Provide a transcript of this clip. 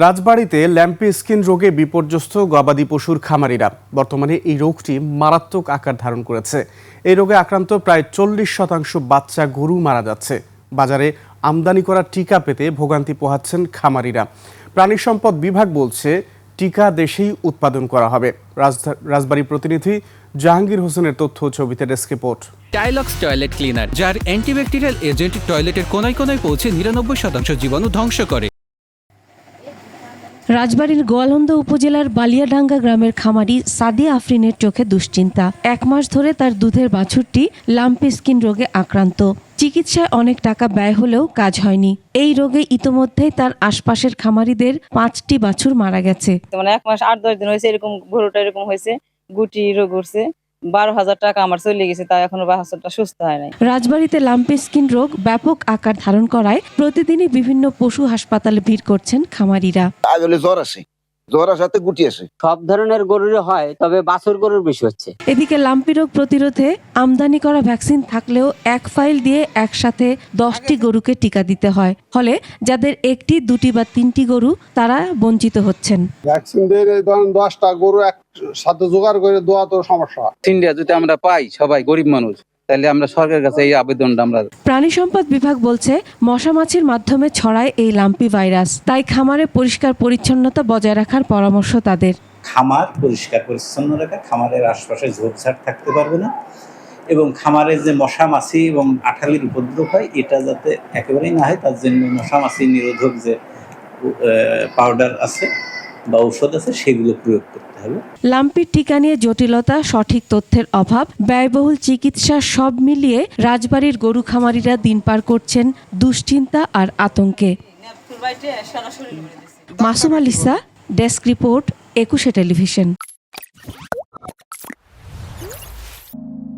রাজবাড়ীতে lumpy skin রোগে বিপর্যস্ত গবাদি পশুর খামারিরা। বর্তমানে এই রোগটি মারাত্মক আকার ধারণ করেছে। এই রোগে আক্রান্ত প্রায় 40% বাচ্চা গরু মারা যাচ্ছে। বাজারে আমদানি করা টিকা পেতে ভোগান্তি পোহাচ্ছেন খামারিরা। প্রাণী সম্পদ বিভাগ বলছে টিকা দেশেই উৎপাদন করা হবে। রাজবাড়ী প্রতিনিধি জাহাঙ্গীর হোসেনের তথ্য, ছবিতে desk report. Tylox toilet cleaner, যার অ্যান্টিব্যাকটেরিয়াল এজেন্ট টয়লেটের কোনায় কোনায় পৌঁছে 99% জীবাণু ধ্বংস করে। রাজবাড়ীর গোয়ালন্দ উপজেলার বালিয়াডাঙ্গা গ্রামের খামারি সাদিয়া আফরিনের চোখে দুশ্চিন্তা। 1 মাস ধরে তার দুধের বাছুরটি লাম্পি স্কিন রোগে আক্রান্ত। চিকিৎসায় অনেক টাকা ব্যয় হলেও কাজ হয়নি। এই রোগে ইতোমধ্যেই তার আশপাশের খামারিদের 5টি বাছুর মারা গেছে। 1 মাস 8-10 দিন হয়েছে, এরকম গরুটা এরকম হয়েছে, গুটি রোগ উঠছে। 12,000 টাকা আমার চলে গেছে, তাই এখনো বাছুরটা সুস্থ হয় নাই। রাজবাড়ীতে লাম্পি স্কিন রোগ ব্যাপক আকার ধারণ করায় প্রতিদিনই বিভিন্ন পশু হাসপাতালে ভিড় করছেন খামারিরা। জ্বর সাথে গুটি আসে। সব ধরনের গরুর হয়, তবে বাছুর গরুর বেশি হচ্ছে। এদিকে লাম্পি রোগ প্রতিরোধে আমদানি করা ভ্যাকসিন থাকলেও এক ফাইল দিয়ে একসাথে 10টি গরুকে টিকা দিতে হয়। ফলে যাদের 1টি, 2টি বা 3টি গরু, তারা বঞ্চিত হচ্ছেন। ভ্যাকসিন দিয়ে 10টা গরু একসাথে জোগাড় করে দেওয়া তো সমস্যা। ইন্ডিয়া যদি আমরা পাই, সবাই গরিব মানুষ, তাহলে আমরা সরকারের কাছে এই আবেদনটা আমরা। প্রাণী সম্পদ বিভাগ বলছে মশা মাছির মাধ্যমে ছড়ায় এই লাম্পি ভাইরাস। তাই খামারে পরিষ্কার পরিচ্ছন্নতা বজায় রাখার পরামর্শ তাদের। খামার পরিষ্কার পরিচ্ছন্ন রাখা, খামারের আশপাশে ঝোপঝাড় থাকতে পারবে না, এবং খামারে যে মশা মাছি এবং আঠালির উপদ্রব হয়, এটা যাতে একেবারেই না হয়, তার জন্য মশা মাছি নিরোধক যে পাউডার আছে বা ঔষধ আছে, সেগুলো প্রয়োগ করতে হবে। লাম্পির টিকা নিয়ে জটিলতা, সঠিক তথ্যের অভাব, ব্যয়বহুল চিকিৎসা সব মিলিয়ে রাজবাড়ীর গরু খামারিরা দিন পার করছেন দুশ্চিন্তা আর আতঙ্কে। Masum আলিসা, desk report, 21 television.